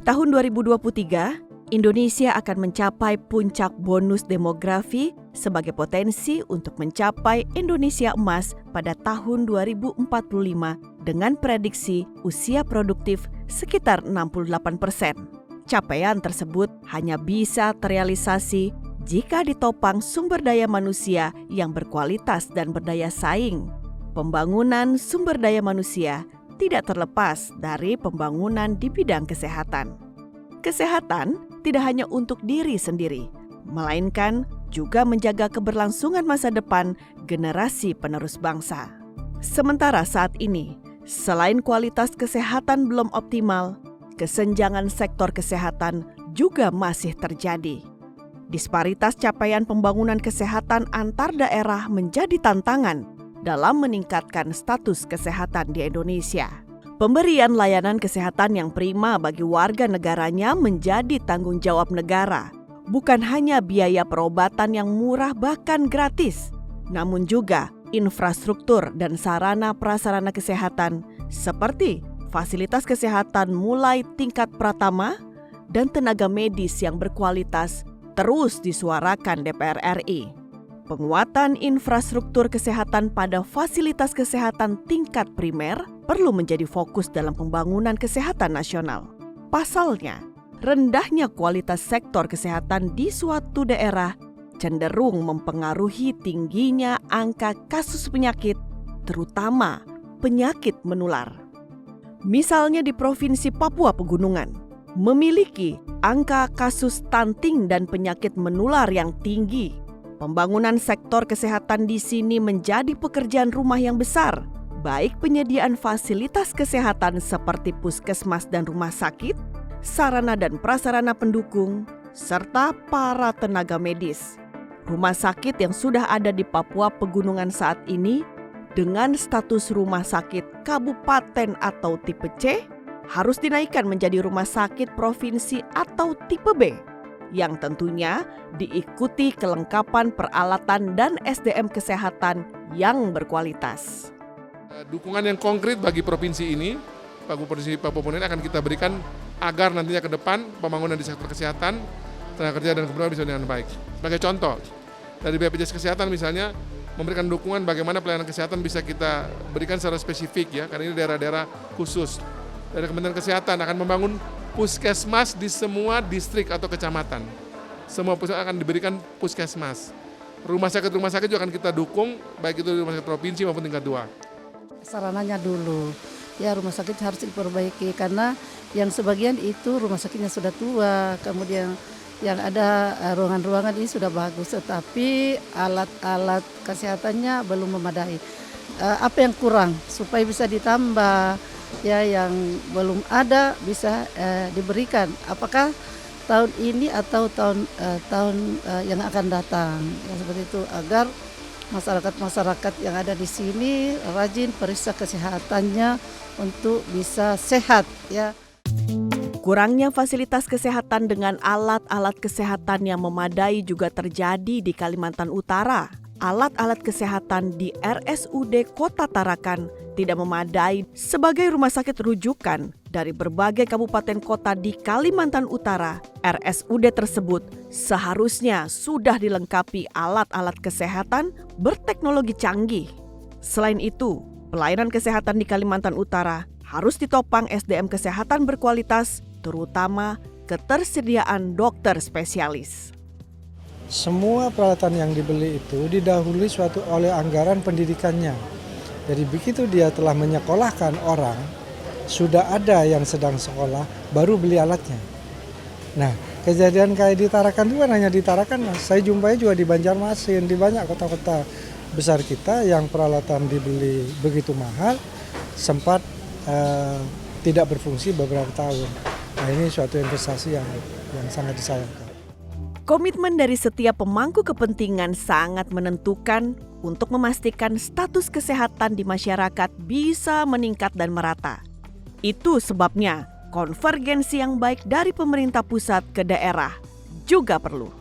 tahun 2023, Indonesia akan mencapai puncak bonus demografi sebagai potensi untuk mencapai Indonesia emas pada tahun 2045 dengan prediksi usia produktif sekitar 68%. Capaian tersebut hanya bisa terrealisasi jika ditopang sumber daya manusia yang berkualitas dan berdaya saing. Pembangunan sumber daya manusia tidak terlepas dari pembangunan di bidang kesehatan. Kesehatan tidak hanya untuk diri sendiri, melainkan juga menjaga keberlangsungan masa depan generasi penerus bangsa. Sementara saat ini, selain kualitas kesehatan belum optimal, kesenjangan sektor kesehatan juga masih terjadi. Disparitas capaian pembangunan kesehatan antar daerah menjadi tantangan dalam meningkatkan status kesehatan di Indonesia. Pemberian layanan kesehatan yang prima bagi warga negaranya menjadi tanggung jawab negara. Bukan hanya biaya perobatan yang murah bahkan gratis, namun juga infrastruktur dan sarana prasarana kesehatan seperti fasilitas kesehatan mulai tingkat pratama dan tenaga medis yang berkualitas terus disuarakan DPR RI. Penguatan infrastruktur kesehatan pada fasilitas kesehatan tingkat primer perlu menjadi fokus dalam pembangunan kesehatan nasional. Pasalnya, rendahnya kualitas sektor kesehatan di suatu daerah cenderung mempengaruhi tingginya angka kasus penyakit, terutama penyakit menular. Misalnya di Provinsi Papua Pegunungan, memiliki angka kasus stunting dan penyakit menular yang tinggi. Pembangunan sektor kesehatan di sini menjadi pekerjaan rumah yang besar, baik penyediaan fasilitas kesehatan seperti puskesmas dan rumah sakit, sarana dan prasarana pendukung, serta para tenaga medis. Rumah sakit yang sudah ada di Papua Pegunungan saat ini dengan status rumah sakit kabupaten atau tipe C harus dinaikkan menjadi rumah sakit provinsi atau tipe B, yang tentunya diikuti kelengkapan peralatan dan SDM kesehatan yang berkualitas. Dukungan yang konkret bagi provinsi ini, Provinsi Papua Pegunungan akan kita berikan agar nantinya ke depan pembangunan di sektor kesehatan, tenaga kerja dan kebudayaan bisa dengan baik. Sebagai contoh, dari BPJS Kesehatan misalnya, memberikan dukungan bagaimana pelayanan kesehatan bisa kita berikan secara spesifik ya, karena ini daerah-daerah khusus. Dari Kementerian Kesehatan akan membangun puskesmas di semua distrik atau kecamatan. Semua puskesmas akan diberikan puskesmas. Rumah sakit juga akan kita dukung, baik itu rumah sakit provinsi maupun tingkat 2. Sarananya dulu, ya rumah sakit harus diperbaiki karena yang sebagian itu rumah sakitnya sudah tua, kemudian yang ada ruangan-ruangan ini sudah bagus, tetapi alat-alat kesehatannya belum memadai. Apa yang kurang supaya bisa ditambah? Ya, yang belum ada bisa diberikan. Apakah tahun ini atau tahun yang akan datang? Ya, seperti itu agar masyarakat yang ada di sini rajin periksa kesehatannya untuk bisa sehat. Ya. Kurangnya fasilitas kesehatan dengan alat-alat kesehatan yang memadai juga terjadi di Kalimantan Utara. Alat-alat kesehatan di RSUD Kota Tarakan tidak memadai sebagai rumah sakit rujukan dari berbagai kabupaten kota di Kalimantan Utara. RSUD tersebut seharusnya sudah dilengkapi alat-alat kesehatan berteknologi canggih. Selain itu, pelayanan kesehatan di Kalimantan Utara harus ditopang SDM kesehatan berkualitas, terutama ketersediaan dokter spesialis. Semua peralatan yang dibeli itu didahului oleh anggaran pendidikannya. Jadi begitu dia telah menyekolahkan orang, sudah ada yang sedang sekolah, baru beli alatnya. Nah, kejadian kayak di Tarakan itu kan hanya di Tarakan, Mas. Saya jumpai juga di Banjarmasin, di banyak kota-kota besar kita yang peralatan dibeli begitu mahal, sempat tidak berfungsi beberapa tahun. Nah, ini suatu investasi yang sangat disayangkan. Komitmen dari setiap pemangku kepentingan sangat menentukan untuk memastikan status kesehatan di masyarakat bisa meningkat dan merata. Itu sebabnya konvergensi yang baik dari pemerintah pusat ke daerah juga perlu.